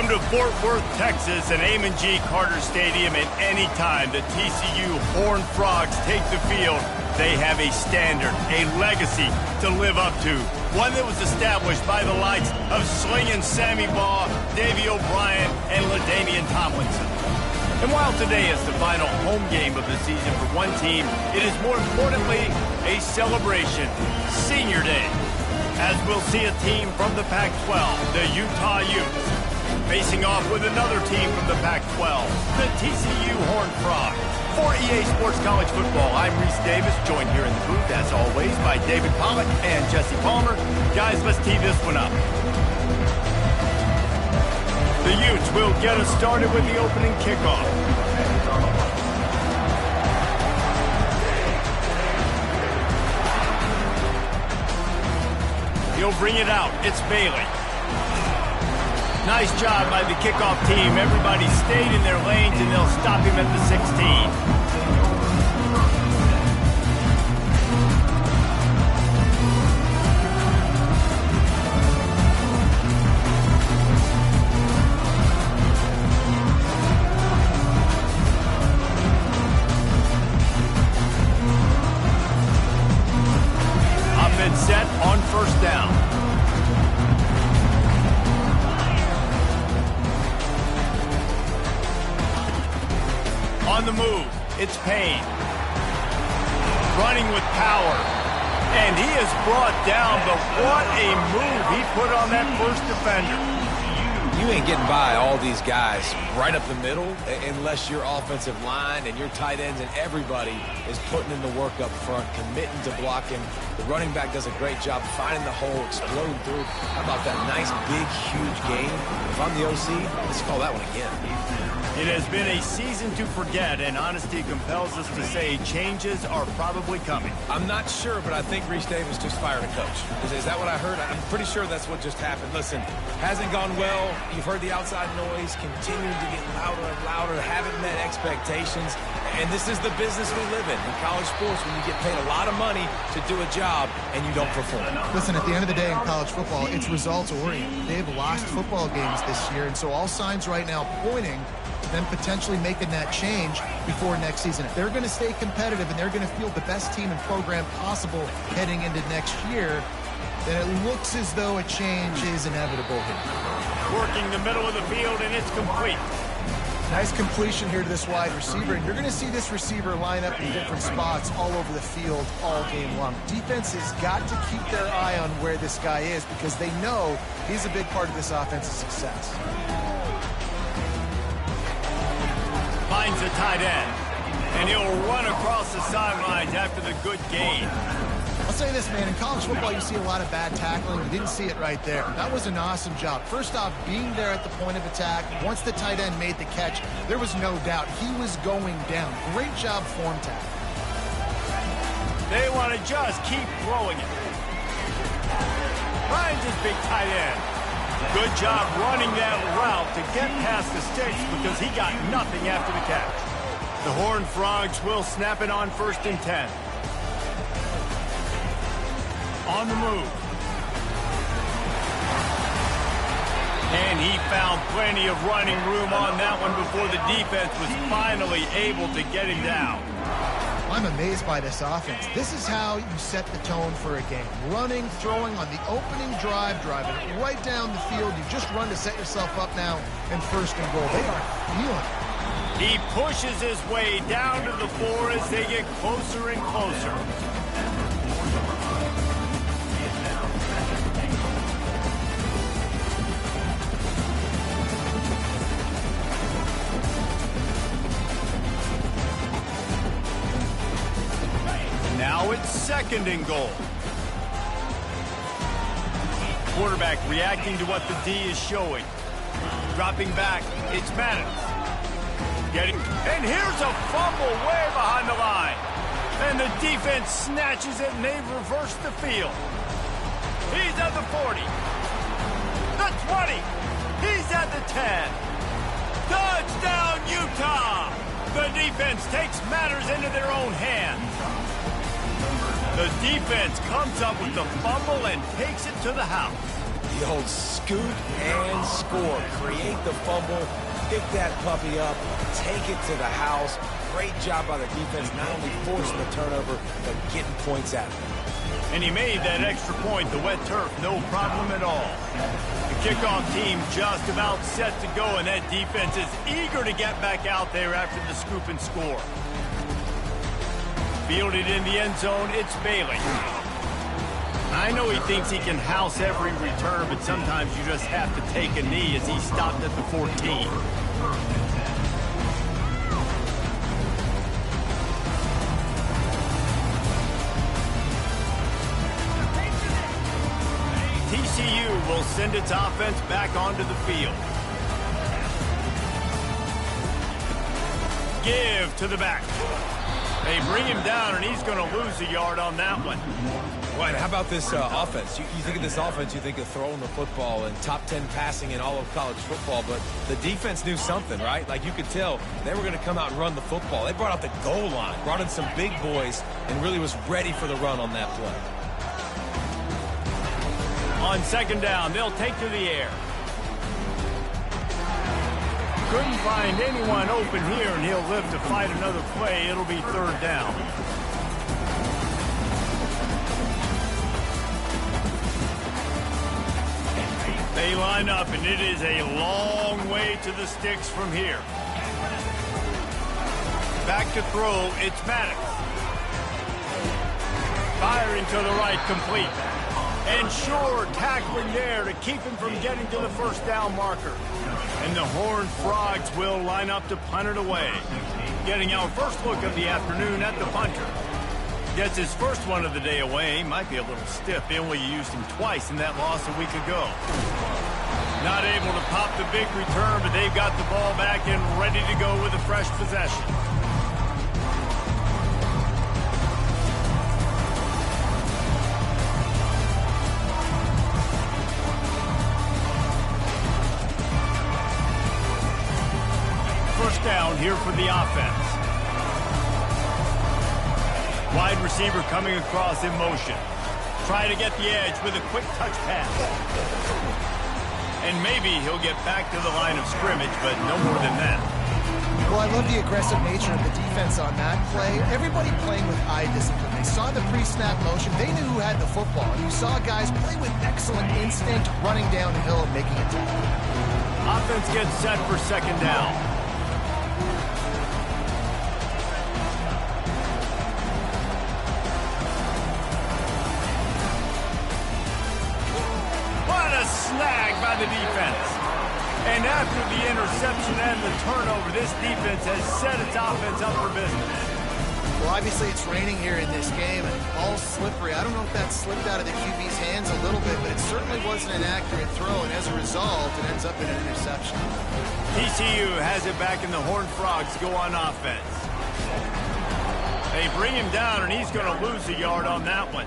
Welcome to Fort Worth, Texas, and Amon G. Carter Stadium. And anytime the TCU Horned Frogs take the field, they have a standard, a legacy to live up to. One that was established by the likes of Slingin' Sammy Baugh, Davey O'Brien, and LaDainian Tomlinson. And while today is the final home game of the season for one team, it is more importantly a celebration, Senior Day, as we'll see a team from the Pac-12, the Utah Utes, facing off with another team from the Pac-12, the TCU Horned Frogs. For EA Sports College Football, I'm Reese Davis, joined here in the booth, as always, by David Pollack and Jesse Palmer. Guys, let's tee this one up. The Utes will get us started with the opening kickoff. He'll bring it out. It's Bailey. Nice job by the kickoff team. Everybody stayed in their lanes, and they'll stop him at the 16. Offense set on first down. On the move, it's Payne. Running with power. And he is brought down, but what a move he put on that first defender. You ain't getting by all these guys right up the middle unless your offensive line and your tight ends and everybody is putting in the work up front, committing to blocking. The running back does a great job finding the hole, exploding through. How about that nice, big, huge game? If I'm the OC, let's call that one again. It has been a season to forget, and honesty compels us to say changes are probably coming. I'm not sure, but I think Reese Davis just fired a coach. Is that what I heard? I'm pretty sure that's what just happened. Listen, hasn't gone well. You've heard the outside noise, continuing to get louder and louder, haven't met expectations. And this is the business we live in college sports, when you get paid a lot of money to do a job and you don't perform. Listen, at the end of the day in college football, it's results-oriented. They've lost football games this year, and so all signs right now pointing to them potentially making that change before next season. If they're going to stay competitive and they're going to field the best team and program possible heading into next year, then it looks as though a change is inevitable here. Working the middle of the field, and it's complete. Nice completion here to this wide receiver, and you're going to see this receiver line up in different spots all over the field all game long. Defense has got to keep their eye on where this guy is because they know he's a big part of this offense's success. Finds the tight end, and he'll run across the sidelines after the good gain. I'll say this, man, in college football you see a lot of bad tackling. You didn't see it right there. That was an awesome job. First off, being there at the point of attack. Once the tight end made the catch, there was no doubt he was going down. Great job form tackle. They want to just keep throwing it. Finds his big tight end. Good job running that route to get past the sticks because he got nothing after the catch. The Horned Frogs will snap it on 1st and 10. On the move. And he found plenty of running room on that one before the defense was finally able to get him down. I'm amazed by this offense. This is how you set the tone for a game. Running, throwing on the opening drive, driving it right down the field. You just run to set yourself up now in 1st and goal. They are feeling it. He pushes his way down to the floor as they get closer and closer. Now it's 2nd and goal. Quarterback reacting to what the D is showing. Dropping back, it's Maddox. And here's a fumble way behind the line. And the defense snatches it, and they've reversed the field. He's at the 40. The 20. He's at the 10. Touchdown, Utah! The defense takes matters into their own hands. The defense comes up with the fumble and takes it to the house. The old scoop and score. Create the fumble, pick that puppy up, take it to the house. Great job by the defense, not only forcing the turnover, but getting points out of it. And he made that extra point, the wet turf, no problem at all. The kickoff team just about set to go, and that defense is eager to get back out there after the scoop and score. Fielded in the end zone, it's Bailey. I know he thinks he can house every return, but sometimes you just have to take a knee as he stopped at the 14. TCU will send its offense back onto the field. Give to the back. They bring him down, and he's going to lose a yard on that one. Right, how about this offense? You think of this offense, you think of throwing the football and top 10 passing in all of college football, but the defense knew something, right? Like you could tell they were going to come out and run the football. They brought out the goal line, brought in some big boys, and really was ready for the run on that play. On second down, they'll take to the air. Couldn't find anyone open here, and he'll live to fight another play. It'll be third down. They line up, and it is a long way to the sticks from here. Back to throw, it's Maddox. Firing to the right, complete. And sure, tackling there to keep him from getting to the first down marker. And the Horned Frogs will line up to punt it away. Getting our first look of the afternoon at the punter. Gets his first one of the day away. Might be a little stiff in where you used him twice in that loss a week ago. Not able to pop the big return, but they've got the ball back and ready to go with a fresh possession. Down here for the offense. Wide receiver coming across in motion. Try to get the edge with a quick touch pass. And maybe he'll get back to the line of scrimmage, but no more than that. Well, I love the aggressive nature of the defense on that play. Everybody playing with eye discipline. They saw the pre-snap motion. They knew who had the football. You saw guys play with excellent instinct, running downhill and making a tackle. Offense gets set for second down. Snag by the defense. And after the interception and the turnover, this defense has set its offense up for business. Well, obviously it's raining here in this game, and ball's slippery. I don't know if that slipped out of the QB's hands a little bit, but it certainly wasn't an accurate throw, and as a result, it ends up in an interception. TCU has it back, and the Horned Frogs go on offense. They bring him down, and he's going to lose a yard on that one.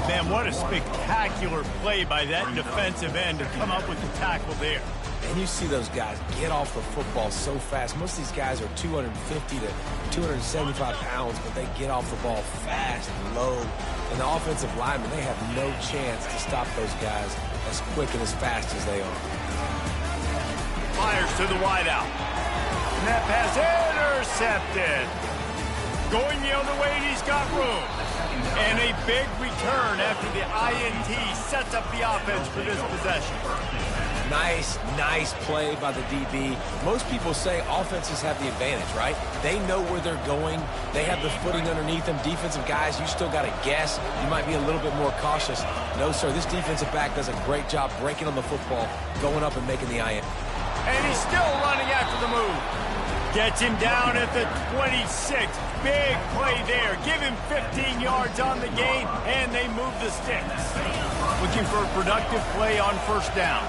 Man, what a spectacular play by that defensive end to come up with the tackle there. And you see those guys get off the football so fast. Most of these guys are 250 to 275 pounds, but they get off the ball fast and low. And the offensive linemen, they have no chance to stop those guys as quick and as fast as they are. Fires to the wideout. And that pass intercepted. Going the other way, and he's got room. And a big return after the INT sets up the offense for this possession. Nice play by the DB. Most people say offenses have the advantage, right? They know where they're going. They have the footing underneath them. Defensive guys, you still got to guess. You might be a little bit more cautious. No, sir, this defensive back does a great job breaking on the football, going up and making the INT. And he's still running after the move. Gets him down at the 26. Big play there. Give him 15 yards on the gain, and they move the sticks. Looking for a productive play on first down.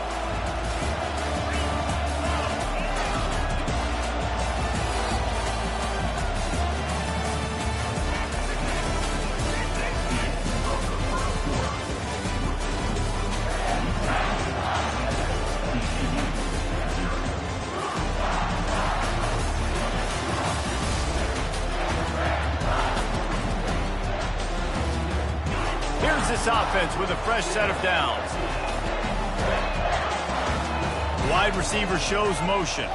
Here's this offense with a fresh set of downs. Wide receiver shows motion.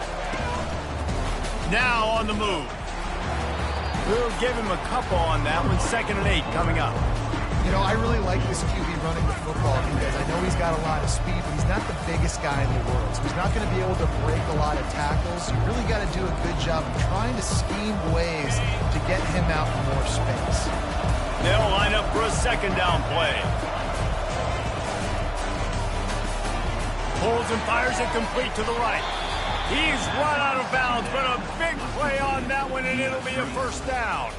Now on the move. We'll give him a couple on that one. 2nd and 8 coming up. You know, I really like this QB running the football because I know he's got a lot of speed, but he's not the biggest guy in the world. So he's not going to be able to break a lot of tackles. You really got to do a good job of trying to scheme ways to get him out in more space. They'll line up for a 2nd down play. Pulls and fires it complete to the right. He's run out of bounds, but a big play on that one, and it'll be a 1st down.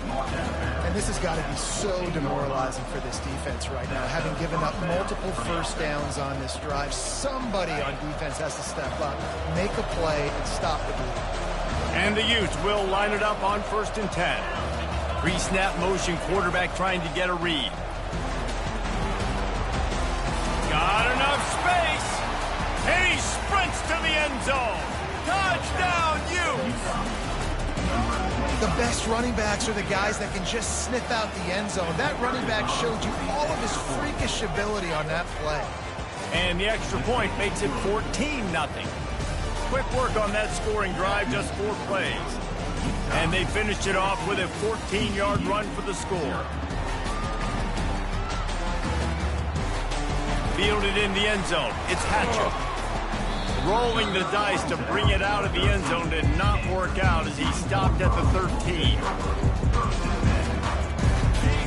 And this has got to be so demoralizing for this defense right now, having given up multiple 1st downs on this drive. Somebody on defense has to step up, make a play, and stop the bleed. And the Utes will line it up on 1st and 10. Pre-snap motion, quarterback trying to get a read. Got enough space, and he sprints to the end zone. Touchdown, Utes! The best running backs are the guys that can just sniff out the end zone. That running back showed you all of his freakish ability on that play. And the extra point makes it 14-0. Quick work on that scoring drive, just 4 plays. And they finished it off with a 14-yard run for the score. Fielded in the end zone. It's Hatchett. Rolling the dice to bring it out of the end zone did not work out as he stopped at the 13.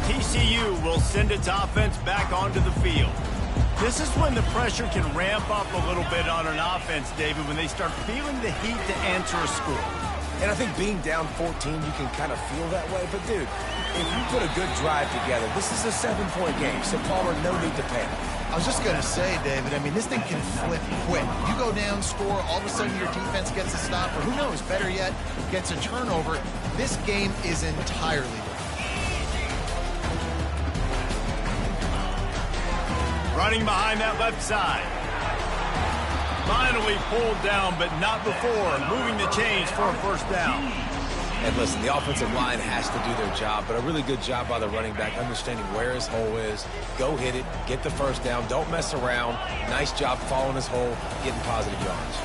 TCU will send its offense back onto the field. This is when the pressure can ramp up a little bit on an offense, David, when they start feeling the heat to answer a score. And I think being down 14, you can kind of feel that way. But, dude, if you put a good drive together, this is a 7-point game. So, Palmer, no need to panic. I was just going to say, David, I mean, this thing can flip quick. You go down, score, all of a sudden your defense gets a stop, or who knows, better yet, gets a turnover. This game is entirely different. Running behind that left side. Finally pulled down, but not before. Moving the chains for a 1st down. And listen, the offensive line has to do their job, but a really good job by the running back, understanding where his hole is. Go hit it, get the 1st down, don't mess around. Nice job following his hole, getting positive yards.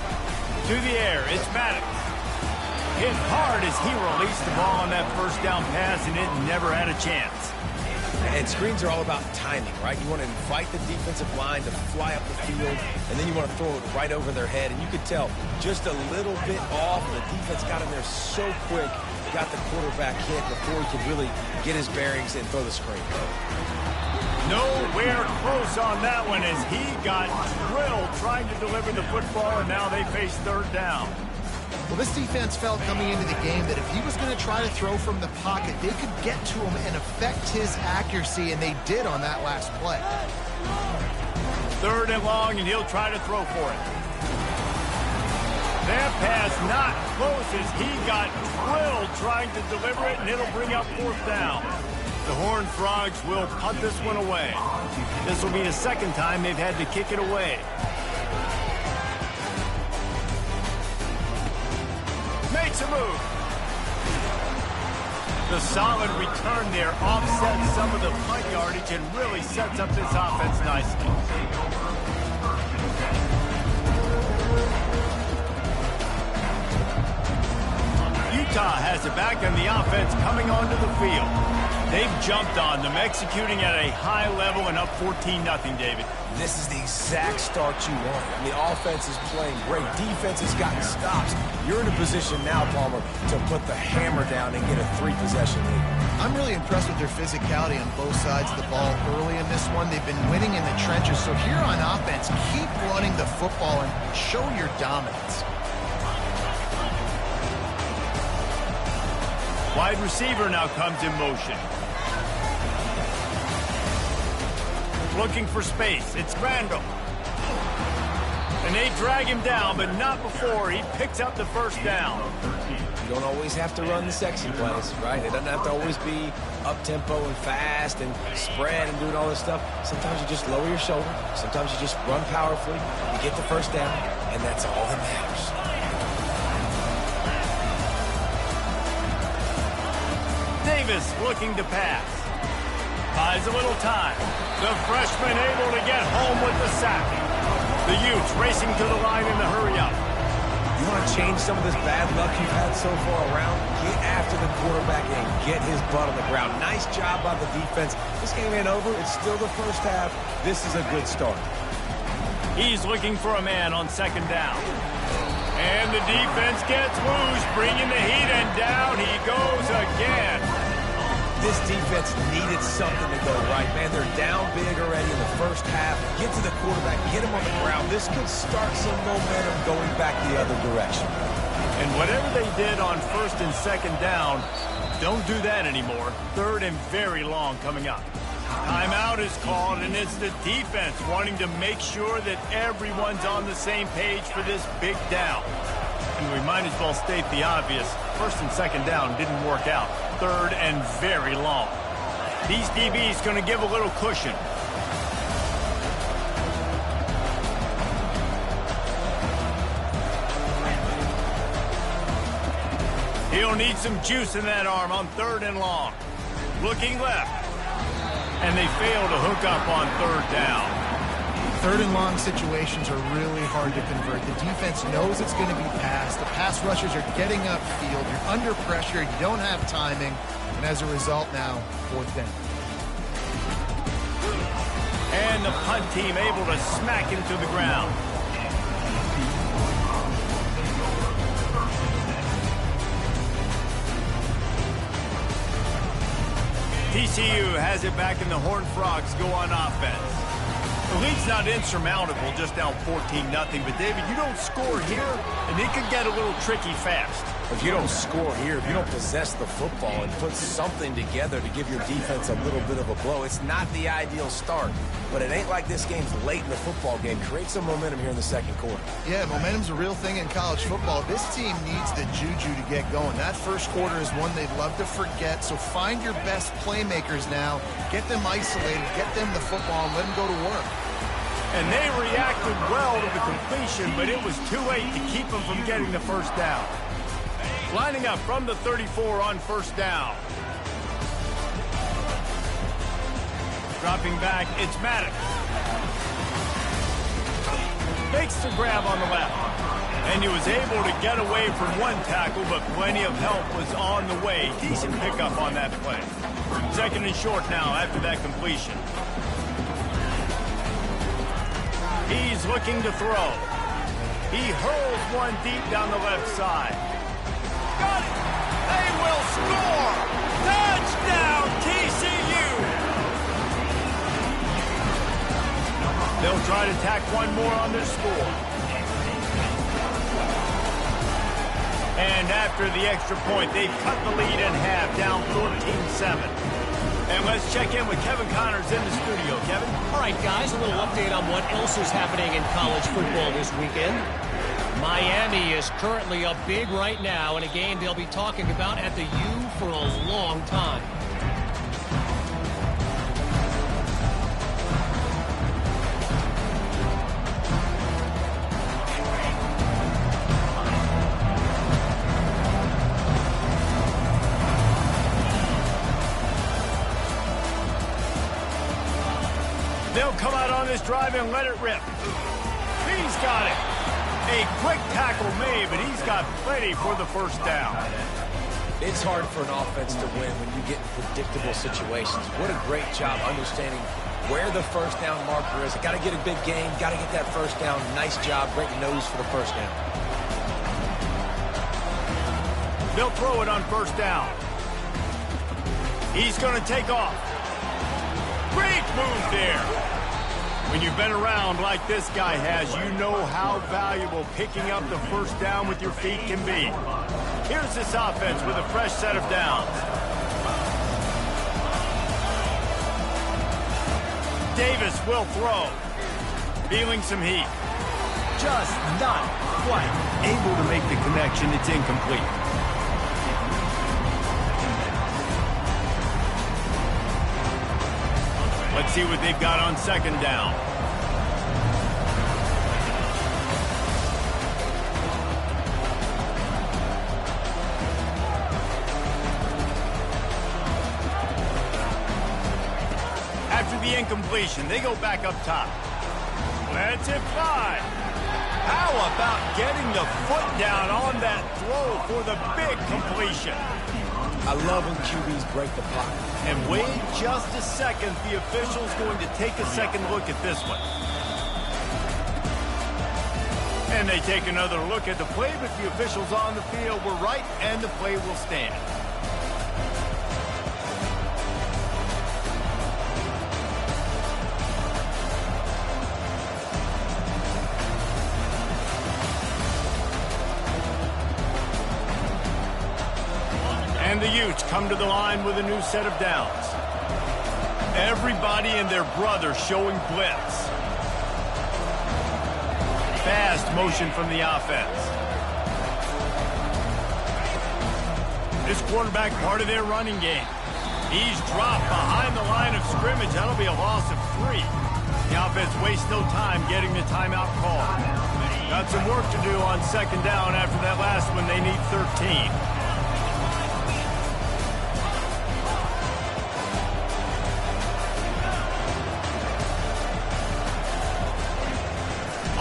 To the air, it's Maddox. Hit hard as he released the ball on that 1st down pass, and it never had a chance. And screens are all about timing, right? You want to invite the defensive line to fly up the field, and then you want to throw it right over their head. And you could tell just a little bit off, and the defense got in there so quick, got the quarterback hit before he could really get his bearings and throw the screen. Nowhere close on that one as he got drilled trying to deliver the football, and now they face 3rd down. Well, this defense felt coming into the game that if he was going to try to throw from the pocket, they could get to him and affect his accuracy, and they did on that last play. 3rd and long, and he'll try to throw for it. That pass not close as he got drilled trying to deliver it, and it'll bring up 4th down. The Horned Frogs will punt this one away. This will be the 2nd time they've had to kick it away. Makes a move. The solid return there offsets some of the punt yardage and really sets up this offense nicely. Utah has it back and the offense coming onto the field. They've jumped on them, executing at a high level and up 14-0, David. This is the exact start you want. And the offense is playing great. Defense has gotten stops. You're in a position now, Palmer, to put the hammer down and get a 3-possession lead. I'm really impressed with their physicality on both sides of the ball early in this one. They've been winning in the trenches. So here on offense, keep running the football and show your dominance. Wide receiver now comes in motion. Looking for space. It's Randall. And they drag him down, but not before he picks up the 1st down. You don't always have to run the sexy plays, right? It doesn't have to always be up-tempo and fast and spread and doing all this stuff. Sometimes you just lower your shoulder. Sometimes you just run powerfully. You get the 1st down, and that's all that matters. Davis looking to pass. Buys a little time. The freshman able to get home with the sack. The Utes racing to the line in the hurry-up. You want to change some of this bad luck you've had so far around? Get after the quarterback and get his butt on the ground. Nice job by the defense. This game ain't over. It's still the first half. This is a good start. He's looking for a man on second down. And the defense gets loose, bringing the heat, and down he goes again. This defense needed something to go right, man. They're down big already in the first half. Get to the quarterback, get him on the ground. This could start some momentum going back the other direction. And whatever they did on first and second down, don't do that anymore. Third and very long coming up. Timeout is called, and it's the defense wanting to make sure that everyone's on the same page for this big down. And we might as well state the obvious. First and second down didn't work out. Third and very long. These DBs going to give a little cushion. He'll need some juice in that arm on third and long. Looking left. And they fail to hook up on third down. Third and long situations are really hard to convert. The defense knows it's going to be passed. The pass rushers are getting upfield. You're under pressure. You don't have timing. And as a result now, fourth down. And the punt team able to smack him to the ground. TCU has it back, and the Horned Frogs go on offense. The lead's not insurmountable, just down 14-0. But, David, you don't score here, and it could get a little tricky fast. If you don't score here, if you don't possess the football and put something together to give your defense a little bit of a blow, it's not the ideal start. But it ain't like this game's late in the football game. Create some momentum here in the second quarter. Yeah, momentum's a real thing in college football. This team needs the juju to get going. That first quarter is one they'd love to forget. So find your best playmakers now. Get them isolated. Get them the football and let them go to work. And they reacted well to the completion, but it was too late to keep them from getting the first down. Lining up from the 34 on first down. Dropping back, it's Maddox. Makes the grab on the left. And he was able to get away from one tackle, but plenty of help was on the way. Decent pickup on that play. Second and short now after that completion. He's looking to throw. He hurls one deep down the left side. Got it! They will score! Touchdown, TCU! They'll try to tack one more on their score. And after the extra point, they've cut the lead in half, down 14-7. And let's check in with Kevin Connors in the studio. Kevin? All right, guys, a little update on what else is happening in college football this weekend. Miami is currently up big right now in a game they'll be talking about at the U for a long time. They'll come out on this drive and let it rip. He's got it. A quick tackle made, but he's got plenty for the first down. It's hard for an offense to win when you get in predictable situations. What a great job understanding where the first down marker is. Got to get a big gain, got to get that first down. Nice job, great nose for the first down. They'll throw it on first down. He's going to take off. Great move there. When you've been around like this guy has, you know how valuable picking up the first down with your feet can be. Here's this offense with a fresh set of downs. Davis will throw. Feeling some heat. Just not quite able to make the connection. It's incomplete. Let's see what they've got on second down. After the incompletion, they go back up top. Lets it fly. How about getting the foot down on that throw for the big completion? I love when QBs break the pocket. And wait just a second. The official's going to take a second look at this one. And they take another look at the play, but the officials on the field were right, and the play will stand. And the Utes come to the line with a new set of downs. Everybody and their brother showing blitz. Fast motion from the offense. This quarterback part of their running game. He's dropped behind the line of scrimmage. That'll be a loss of 3. The offense wastes no time getting the timeout call. Got some work to do on second down after that last one. They need 13.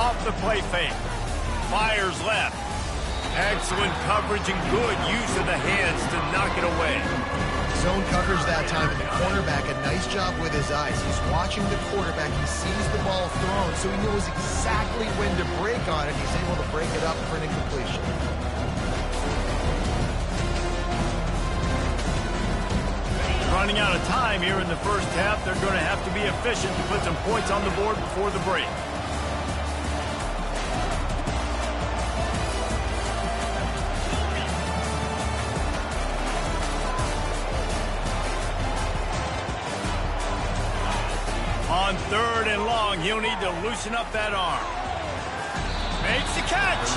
Off the play fake. Fires left. Excellent coverage and good use of the hands to knock it away. Zone coverage that time, and the cornerback, a nice job with his eyes. He's watching the quarterback. He sees the ball thrown, so he knows exactly when to break on it. He's able to break it up for an incompletion. Running out of time here in the first half. They're going to have to be efficient to put some points on the board before the break. On third and long, he'll need to loosen up that arm. Makes the catch.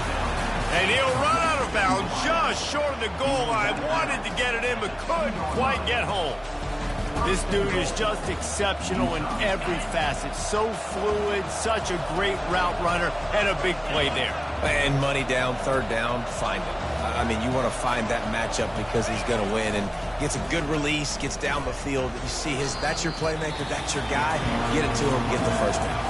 And he'll run out of bounds just short of the goal line. Wanted to get it in, but couldn't quite get home. This dude is just exceptional in every facet. So fluid, such a great route runner, and a big play there. And money down, third down, find him. I mean, you want to find that matchup because he's going to win. And gets a good release, gets down the field. You see that's your playmaker, that's your guy. Get it to him, get the first down.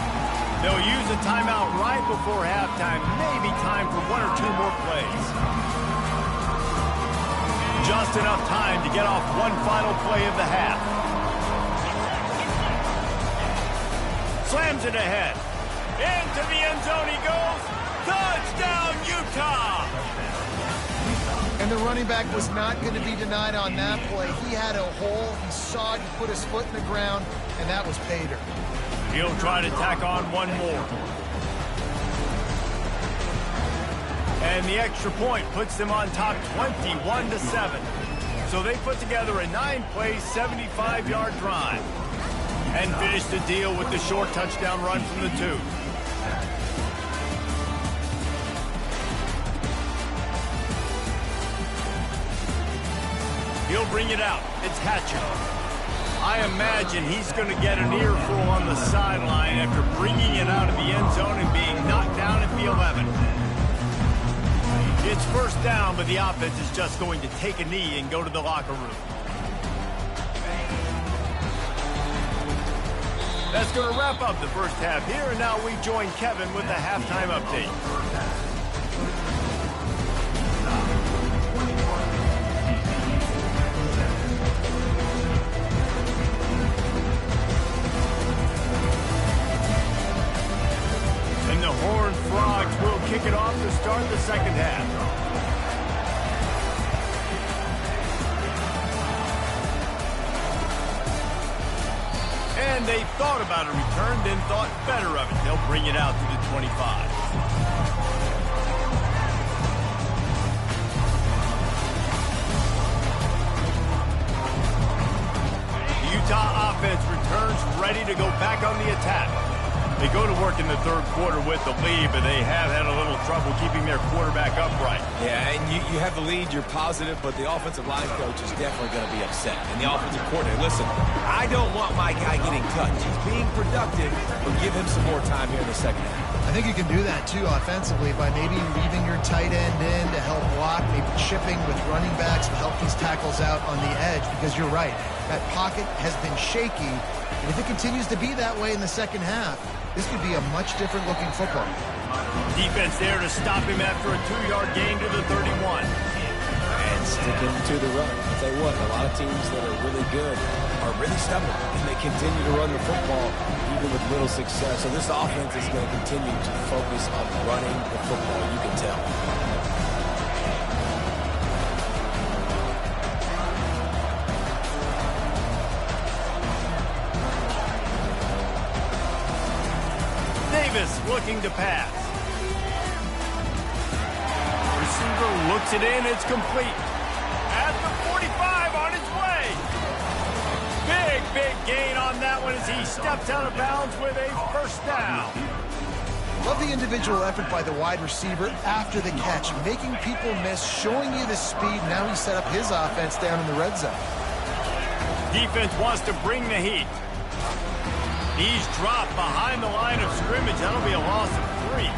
They'll use a timeout right before halftime. Maybe time for 1 or 2 more plays. Just enough time to get off one final play of the half. Slams it ahead. Into the end zone he goes. Touchdown, Utah! And the running back was not going to be denied on that play. He had a hole. He saw it. He put his foot in the ground, and that was pay dirt. He'll try to tack on one more. And the extra point puts them on top 21-7. So they put together a 9-play, 75-yard drive. And finish the deal with the short touchdown run from the 2. He'll bring it out. It's Hatcher. I imagine he's going to get an earful on the sideline after bringing it out of the end zone and being knocked down at the 11. It's first down, but the offense is just going to take a knee and go to the locker room. That's going to wrap up the first half here, and now we join Kevin with the halftime update. And the Horned Frogs will kick it off to start the second half. And they thought about a return, then thought better of it. They'll bring it out to the 25. The Utah offense returns ready to go back on the attack. They go to work in the third quarter with the lead, but they have had a little trouble keeping their quarterback upright. Yeah, and you have the lead, you're positive, but the offensive line coach is definitely going to be upset. And the offensive coordinator, listen, I don't want my guy getting touched. He's being productive, but give him some more time here in the second half. I think you can do that, too, offensively, by maybe leaving your tight end in to help block, maybe chipping with running backs to help these tackles out on the edge, because you're right. That pocket has been shaky, and if it continues to be that way in the second half, this could be a much different looking football. Defense there to stop him after a 2-yard gain to the 31. And sticking to the run. I'll tell you what, a lot of teams that are really good are really stubborn, and they continue to run the football even with little success. So this offense is going to continue to focus on running the football. You can tell. Davis looking to pass. Receiver looks it in. It's complete. At the 45 on his way. Big gain on that one as he steps out of bounds with a first down. Love the individual effort by the wide receiver after the catch, making people miss, showing you the speed. Now he set up his offense down in the red zone. Defense wants to bring the heat. He's dropped behind the line of scrimmage. That'll be a loss of 3.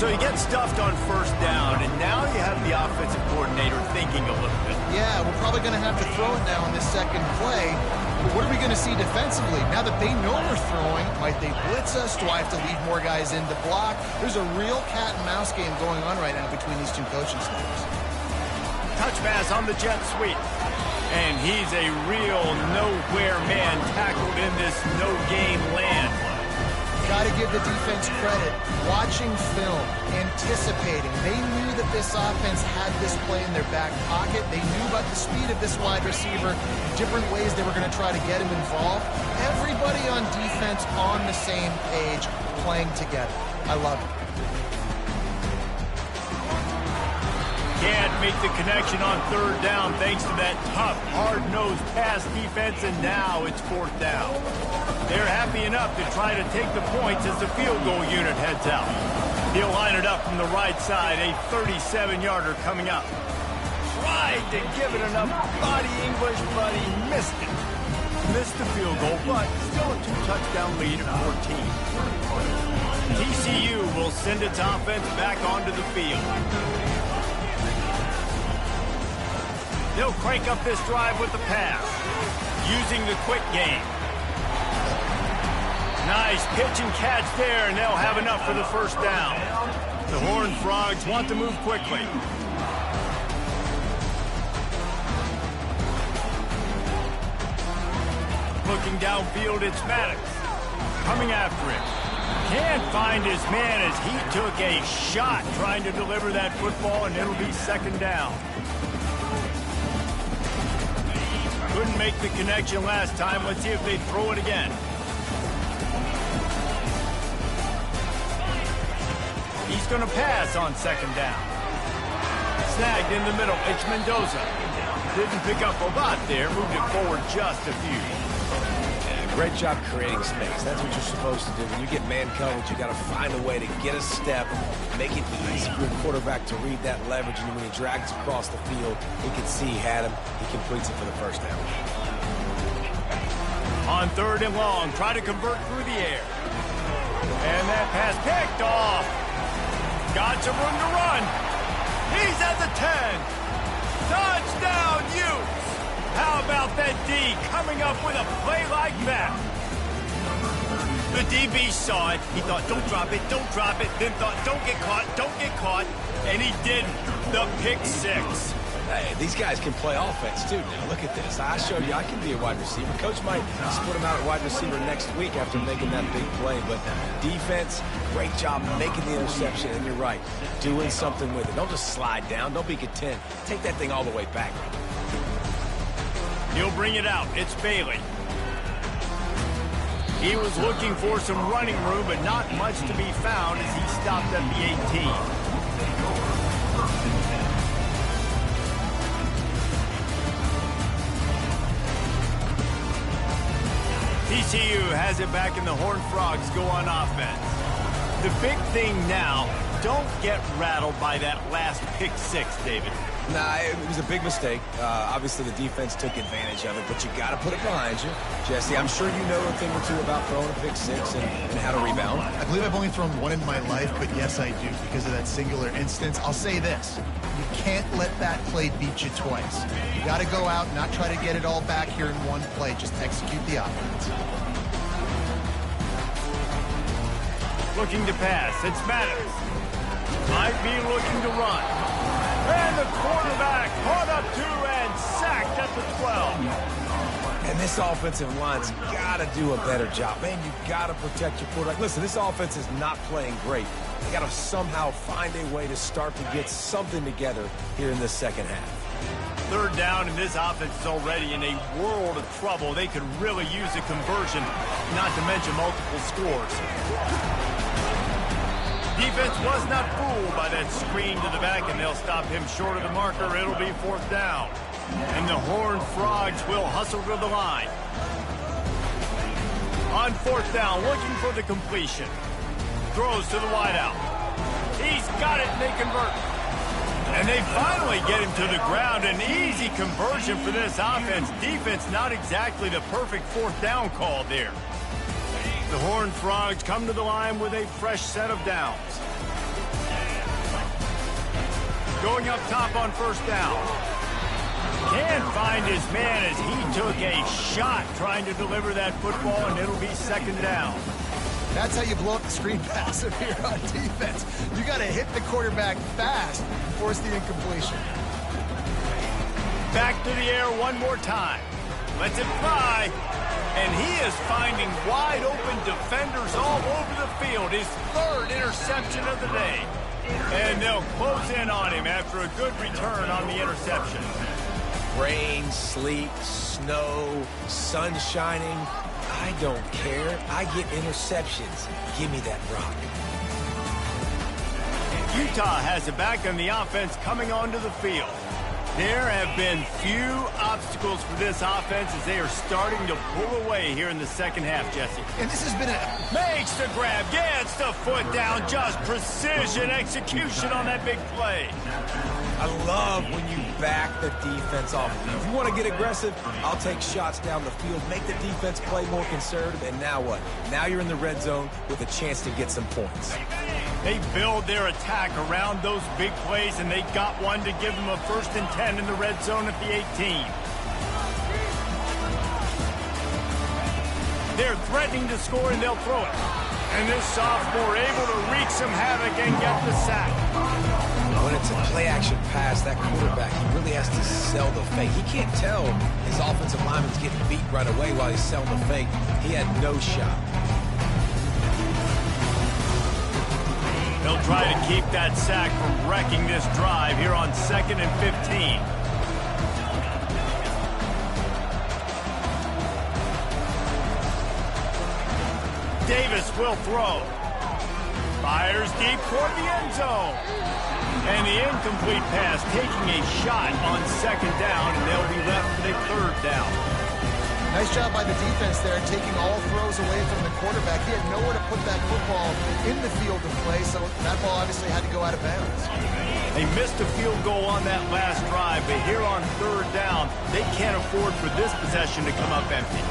So he gets stuffed on first down, and now you have the offensive coordinator thinking a little bit. Yeah, we're probably going to have to throw it now in this second play. But what are we going to see defensively? Now that they know we're throwing, might they blitz us? Do I have to leave more guys in to block? There's a real cat-and-mouse game going on right now between these two coaching staffs. Touch pass on the jet sweep. And he's a real nowhere man tackled in this no-game land. Got to give the defense credit. Watching film, anticipating. They knew that this offense had this play in their back pocket. They knew about the speed of this wide receiver, different ways they were going to try to get him involved. Everybody on defense on the same page, playing together. I love it. Can't make the connection on third down thanks to that tough, hard-nosed pass defense, and now it's fourth down. They're happy enough to try to take the points as the field goal unit heads out. He'll line it up from the right side, a 37-yarder coming up. Tried to give it enough body English, but he missed it. Missed the field goal, but still a 2-touchdown lead at 14. TCU will send its offense back onto the field. They'll crank up this drive with the pass, using the quick game. Nice pitch and catch there, and they'll have enough for the first down. The Horned Frogs want to move quickly. Looking downfield, it's Maddox. Coming after him. Can't find his man as he took a shot trying to deliver that football, and it'll be second down. Couldn't make the connection last time. Let's see if they throw it again. He's going to pass on second down. Snagged in the middle. It's Mendoza. Didn't pick up a lot there. Moved it forward just a few. Yeah, great job creating space. That's what you're supposed to do. When you get man coverage, you got to find a way to get a step, make it easy for your quarterback to read that leverage, and when he drags across the field, he can see he had him. He completes it for the first down. On third and long, try to convert through the air. And that pass picked off. Got some room to run. He's at the 10. Touchdown, Utes. How about that D coming up with a play like that? The DB saw it. He thought, don't drop it, don't drop it. Then thought, don't get caught. And he didn't. The pick six. Hey, these guys can play offense, too, now. Look at this. I showed you I can be a wide receiver. Coach might split him out at wide receiver next week after making that big play. But defense, great job making the interception. And you're right, doing something with it. Don't just slide down. Don't be content. Take that thing all the way back. He'll bring it out. It's Bailey. He was looking for some running room, but not much to be found as he stopped at the 18. TCU has it back, and the Horned Frogs go on offense. The big thing now, don't get rattled by that last pick six, David. Nah, it was a big mistake. Obviously, the defense took advantage of it, but you got to put it behind you. Jesse, I'm sure you know a thing or two about throwing a pick six and how to rebound. I believe I've only thrown one in my life, but yes, I do, because of that singular instance. I'll say this. You can't let that play beat you twice. You got to go out and not try to get it all back here in one play. Just execute the offense. Looking to pass. It's Maddox. Might be looking to run. And the quarterback caught up to and sacked at the 12. And this offensive line's got to do a better job. Man, you got to protect your quarterback. Listen, this offense is not playing great. They got to somehow find a way to start to get something together here in the second half. Third down, and this offense is already in a world of trouble. They could really use a conversion, not to mention multiple scores. Defense was not fooled by that screen to the back, and they'll stop him short of the marker. It'll be fourth down. And the Horned Frogs will hustle to the line. On fourth down, looking for the completion. Throws to the wideout. He's got it, and they convert. And they finally get him to the ground. An easy conversion for this offense. Defense not exactly the perfect fourth down call there. The Horned Frogs come to the line with a fresh set of downs. Going up top on first down. Can't find his man as he took a shot trying to deliver that football, and it'll be second down. That's how you blow up the screen pass up here on defense. You got to hit the quarterback fast and force the incompletion. Back to the air one more time. Lets it fly. And he is finding wide-open defenders all over the field. His third interception of the day. And they'll close in on him after a good return on the interception. Rain, sleet, snow, sun shining. I don't care. I get interceptions. Give me that rock. Utah has it back on the offense coming onto the field. There have been few obstacles for this offense as they are starting to pull away here in the second half, Jesse. And this has been Makes the grab, gets the foot down, just precision execution on that big play. I love when you back the defense off of you. If you want to get aggressive, I'll take shots down the field, make the defense play more conservative, and now what? Now you're in the red zone with a chance to get some points. They build their attack around those big plays, and they got one to give them a 1st and 10 in the red zone at the 18. They're threatening to score, and they'll throw it. And this sophomore able to wreak some havoc and get the sack. When it's a play-action pass, that quarterback, he really has to sell the fake. He can't tell his offensive lineman's getting beat right away while he's selling the fake. He had no shot. They'll try to keep that sack from wrecking this drive here on 2nd and 15. Davis will throw. Fires deep toward the end zone. And the incomplete pass taking a shot on 2nd down, and they'll be left with a 3rd down. Nice job by the defense there, taking all throws away from the quarterback. He had nowhere to put that football in the field of play, so that ball obviously had to go out of bounds. They missed a field goal on that last drive, but here on 3rd down, they can't afford for this possession to come up empty.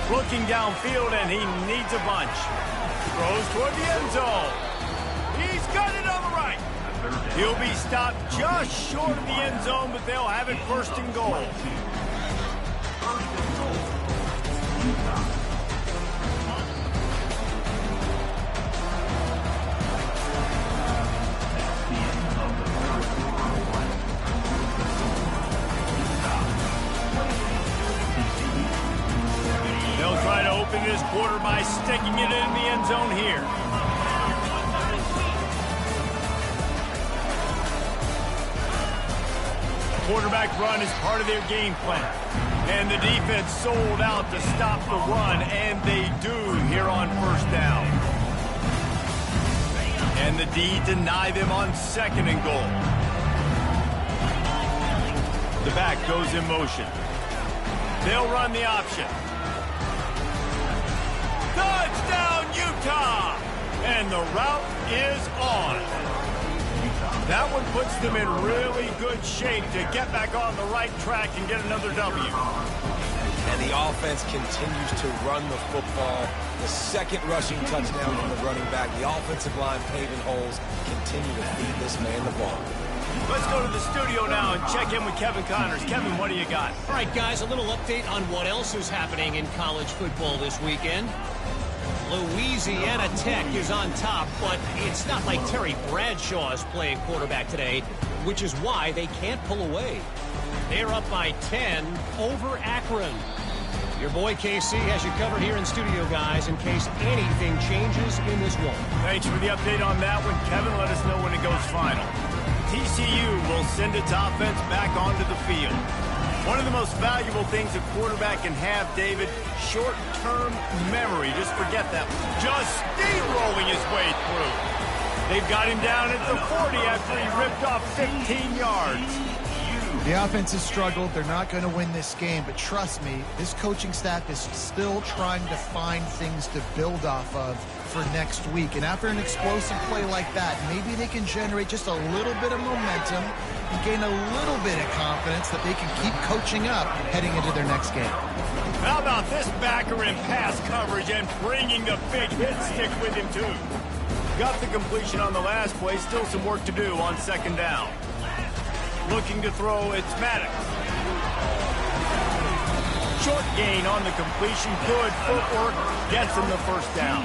Looking downfield, and he needs a bunch. Throws toward the end zone. He's got it on the right. He'll be stopped just short of the end zone, but they'll have it 1st and goal. They'll try to open this quarter by sticking it in the end zone here. Quarterback run is part of their game plan. And the defense sold out to stop the run, and they do here on 1st down. And the D deny them on 2nd and goal. The back goes in motion. They'll run the option. Touchdown, Utah! And the route is on. That one puts them in really good shape to get back on the right track and get another W. And the offense continues to run the football. The second rushing touchdown from the running back. The offensive line paving holes. Continue to feed this man the ball. Let's go to the studio now and check in with Kevin Connors. Kevin, what do you got? All right, guys, a little update on what else is happening in college football this weekend. Louisiana Tech is on top, but it's not like Terry Bradshaw is playing quarterback today, which is why they can't pull away. They're up by 10 over Akron. Your boy KC has you covered here in studio, guys, in case anything changes in this one. Thanks for the update on that one, Kevin. Let us know when it goes final. TCU will send its offense back onto the field. One of the most valuable things a quarterback can have, David, short-term memory. Just forget that. Just steamrolling his way through. They've got him down at the 40 after he ripped off 15 yards. The offense has struggled. They're not going to win this game, but trust me, this coaching staff is still trying to find things to build off of for next week. And after an explosive play like that, maybe they can generate just a little bit of momentum and gain a little bit of confidence that they can keep coaching up heading into their next game. How about this backer in pass coverage and bringing the big hit stick with him, too? Got the completion on the last play. Still some work to do on second down. Looking to throw, it's Maddox. Short gain on the completion. Good footwork. Gets him the first down.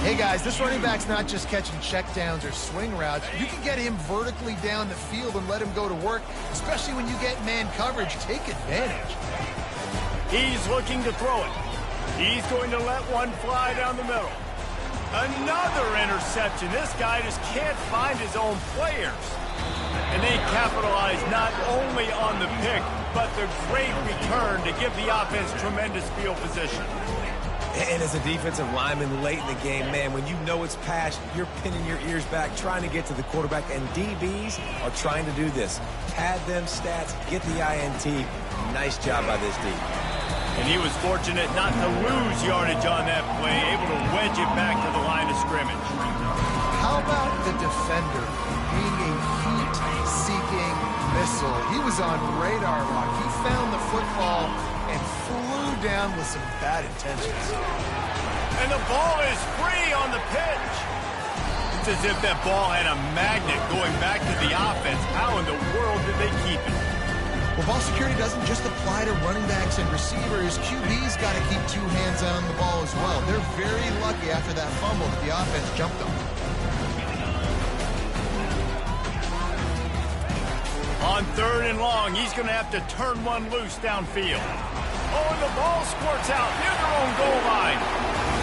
Hey, guys, this running back's not just catching checkdowns or swing routes. You can get him vertically down the field and let him go to work, especially when you get man coverage. Take advantage. He's looking to throw it. He's going to let one fly down the middle. Another interception. This guy just can't find his own players. And they capitalize not only on the pick, but the great return to give the offense tremendous field position. And as a defensive lineman late in the game, man, when you know it's pass, you're pinning your ears back, trying to get to the quarterback, and DBs are trying to do this. Pad them stats, get the INT. Nice job by this D. And he was fortunate not to lose yardage on that play, able to wedge it back to the line of scrimmage. How about the defender being a heat-seeking missile? He was on radar lock. He found the football and flew down with some bad intentions. And the ball is free on the pitch. It's as if that ball had a magnet going back to the offense. How in the world did they keep it? Well, ball security doesn't just apply to running backs and receivers. QB's got to keep two hands on the ball as well. They're very lucky after that fumble that the offense jumped on. On third and long, he's going to have to turn one loose downfield. Oh, and the ball squirts out near their own goal line.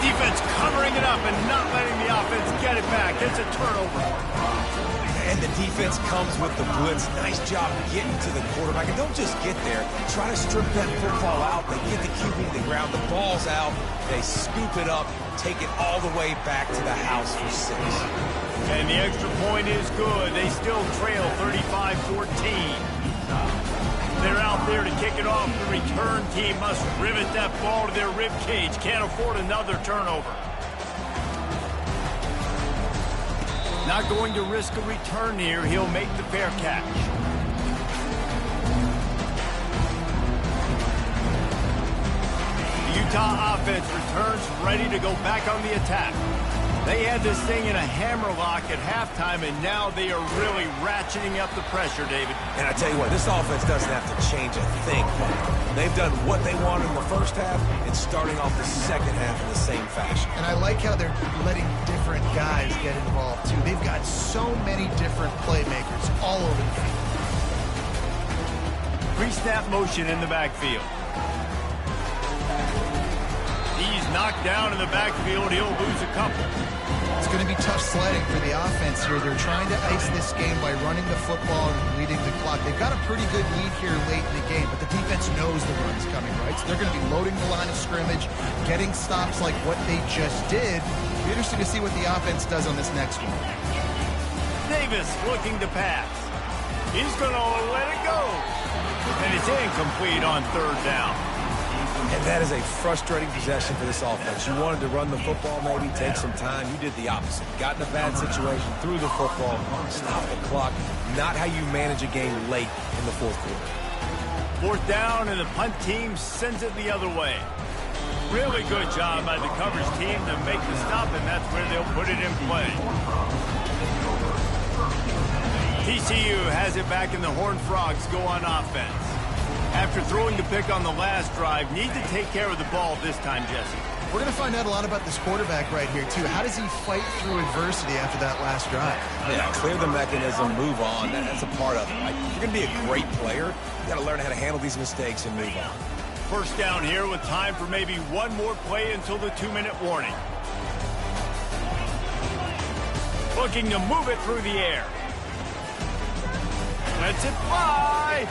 Defense covering it up and not letting the offense get it back. It's a turnover. And the defense comes with the blitz. Nice job getting to the quarterback. And don't just get there. Try to strip that football out. They get the QB to the ground. The ball's out. They scoop it up, take it all the way back to the house for 6. And the extra point is good. They still trail 35-14. They're out there to kick it off. The return team must rivet that ball to their rib cage. Can't afford another turnover. Not going to risk a return here. He'll make the fair catch. The Utah offense returns ready to go back on the attack. They had this thing in a hammerlock at halftime, and now they are really ratcheting up the pressure, David. And I tell you what, this offense doesn't have to change a thing. They've done what they wanted in the first half and starting off the second half in the same fashion. And I like how they're letting different guys get involved, too. They've got so many different playmakers all over the field. Pre-snap motion in the backfield. He's knocked down in the backfield. He'll lose a couple. It's going to be tough sledding for the offense here. They're trying to ice this game by running the football and leading the clock. They've got a pretty good lead here late in the game, but the defense knows the run's coming, right? So they're going to be loading the line of scrimmage, getting stops like what they just did. It'll be interesting to see what the offense does on this next one. Davis looking to pass. He's going to let it go. And it's incomplete on third down. And that is a frustrating possession for this offense. You wanted to run the football, maybe take some time. You did the opposite. Got in a bad situation, threw the football, stopped the clock. Not how you manage a game late in the fourth quarter. Fourth down, and the punt team sends it the other way. Really good job by the coverage team to make the stop, and that's where they'll put it in play. TCU has it back, and the Horned Frogs go on offense. After throwing the pick on the last drive, need to take care of the ball this time, Jesse. We're going to find out a lot about this quarterback right here, too. How does he fight through adversity after that last drive? Yeah, clear the mechanism, move on. That's a part of it. Like, if you're going to be a great player, you got to learn how to handle these mistakes and move on. First down here with time for maybe one more play until the 2-minute warning. Looking to move it through the air. Lets it fly.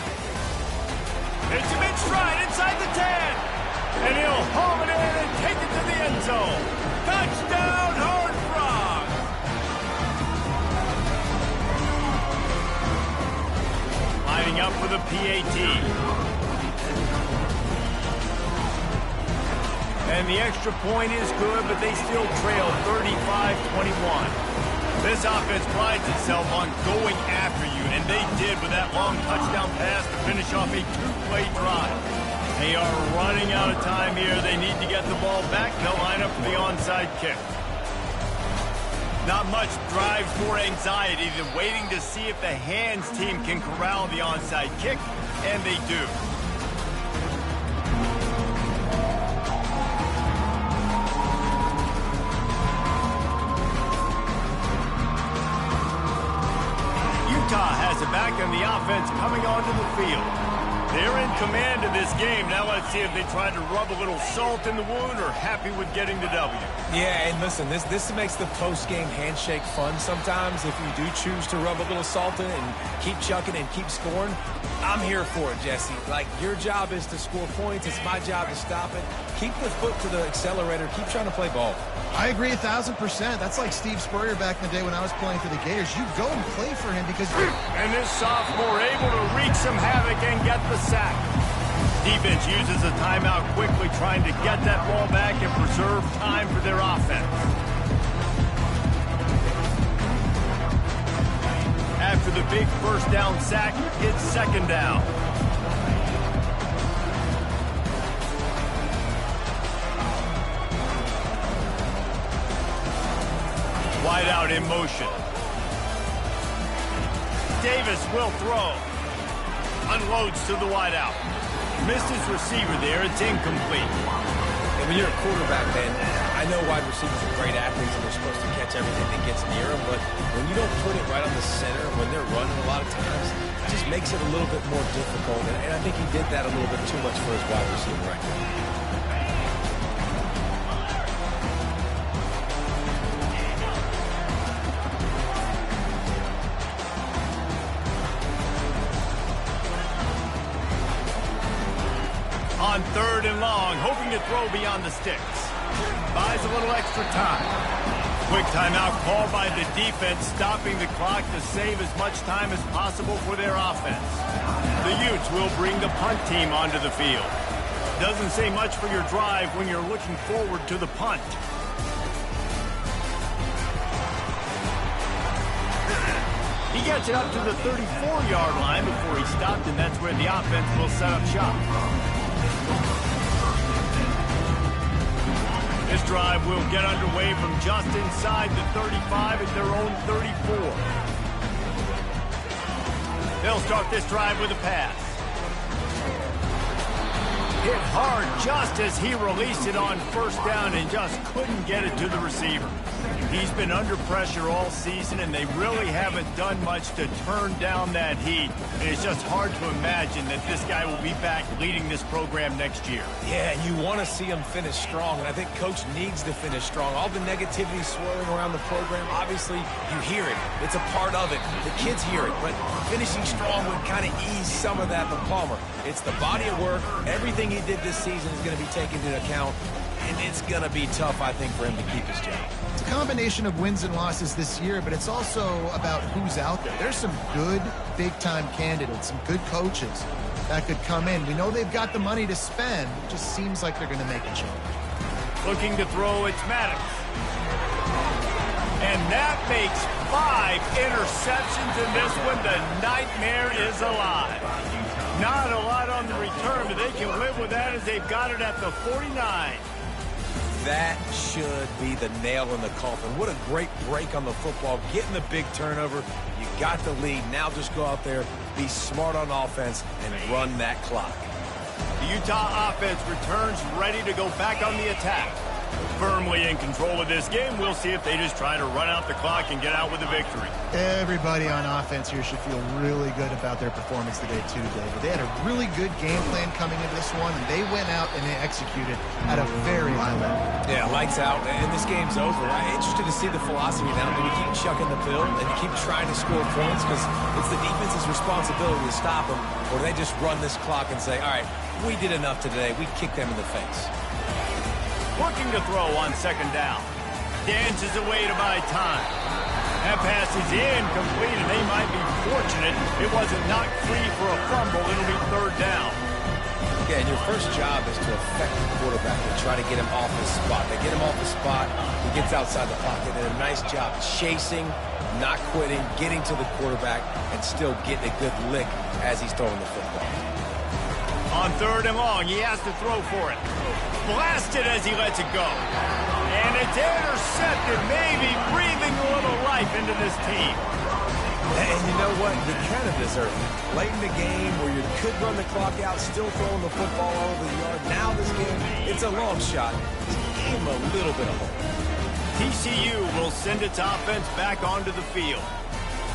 It's a mid-stride inside the 10. And he'll haul it in and take it to the end zone. Touchdown, Horned Frogs! Lining up for the PAT. And the extra point is good, but they still trail 35-21. This offense prides itself on going after you, and they did with that long touchdown pass to finish off a 2-play drive. They are running out of time here. They need to get the ball back. They'll line up for the onside kick. Not much drives for anxiety than waiting to see if the hands team can corral the onside kick, and they do. Utah has it back, and the offense coming onto the field. They're in command of this game. Now let's see if they try to rub a little salt in the wound or happy with getting the W. Yeah, and listen, this makes the post-game handshake fun sometimes. If you do choose to rub a little salt in it and keep chucking and keep scoring, I'm here for it, Jesse. Like, your job is to score points. It's my job to stop it. Keep the foot to the accelerator. Keep trying to play ball. I agree 1,000%. That's like Steve Spurrier back in the day when I was playing for the Gators. You go and play for him because... And this sophomore able to wreak some havoc and get the sack. Defense uses a timeout quickly, trying to get that ball back and preserve time for their offense. After the big first down sack, it's second down. Wide out in motion. Davis will throw. Unloads to the wide out. Missed his receiver there. It's incomplete. And when you're a quarterback, man, I know wide receivers are great athletes and they're supposed to catch everything that gets near them, but when you don't put it right on the center, when they're running a lot of times, it just makes it a little bit more difficult. And I think he did that a little bit too much for his wide receiver right now. On third and long, hoping to throw beyond the sticks. Buys a little extra time. Quick timeout called by the defense, stopping the clock to save as much time as possible for their offense. The Utes will bring the punt team onto the field. Doesn't say much for your drive when you're looking forward to the punt. He gets it up to the 34-yard line before he stopped, and that's where the offense will set up shop. This drive will get underway from just inside the 35 at their own 34. They'll start this drive with a pass. Hit hard just as he released it on first down and just couldn't get it to the receiver. He's been under pressure all season, and they really haven't done much to turn down that heat. And it's just hard to imagine that this guy will be back leading this program next year. Yeah, and you want to see him finish strong, and I think Coach needs to finish strong. All the negativity swirling around the program, obviously, you hear it. It's a part of it. The kids hear it, but finishing strong would kind of ease some of that for Palmer. It's the body of work. Everything he did this season is going to be taken into account, and it's going to be tough, I think, for him to keep his job. It's a combination of wins and losses this year, but it's also about who's out there. There's some good big-time candidates, some good coaches. that could come in. We know they've got the money to spend. It just seems like they're going to make a change. Looking to throw, it's Maddox. And that makes 5 interceptions in this one. The nightmare is alive. Not a lot on the return, but they can live with that as they've got it at the 49. That should be the nail in the coffin. What a great break on the football. Getting the big turnover. You got the lead. Now just go out there, be smart on offense, and run that clock. The Utah offense returns ready to go back on the attack. Firmly in control of this game. We'll see if they just try to run out the clock and get out with a victory. Everybody on offense here should feel really good about their performance today too, David. They had a really good game plan coming into this one, and they went out and they executed at a very high level. Yeah, lights out, and this game's over. I'm interested to see the philosophy now. Do we keep chucking the pill and keep trying to score points because it's the defense's responsibility to stop them, or do they just run this clock and say, all right, we did enough today. We kicked them in the face. Looking to throw on second down. Dances away to buy time. That pass is incomplete, and they might be fortunate it wasn't knocked free for a fumble. It'll be third down. Yeah, and your first job is to affect the quarterback and try to get him off his spot. They get him off his spot, he gets outside the pocket, and a nice job chasing, not quitting, getting to the quarterback, and still getting a good lick as he's throwing the football. On third and long, he has to throw for it. Blasted as he lets it go. And it's intercepted, maybe breathing a little life into this team. And you know what? You kind of deserve it. Late in the game where you could run the clock out, still throwing the football all over the yard. Now this game, it's a long shot. Give him a little bit of hope. TCU will send its offense back onto the field.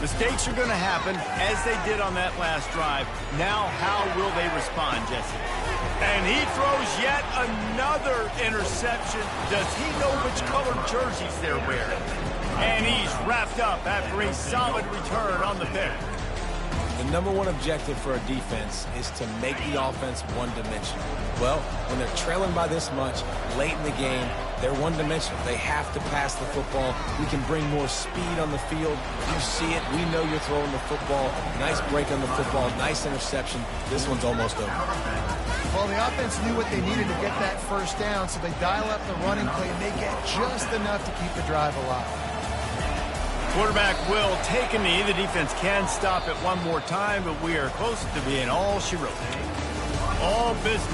Mistakes are going to happen, as they did on that last drive. Now, how will they respond, Jesse? And he throws yet another interception. Does he know which colored jerseys they're wearing? And he's wrapped up after a solid return on the pick. The number one objective for a defense is to make the offense one-dimensional. Well, when they're trailing by this much, late in the game, they're one-dimensional. They have to pass the football. We can bring more speed on the field. You see it. We know you're throwing the football. Nice break on the football. Nice interception. This one's almost over. Well, the offense knew what they needed to get that first down, so they dial up the running play, and they get just enough to keep the drive alive. Quarterback will take a knee. The defense can stop it one more time, but we are close to being all she wrote. All business.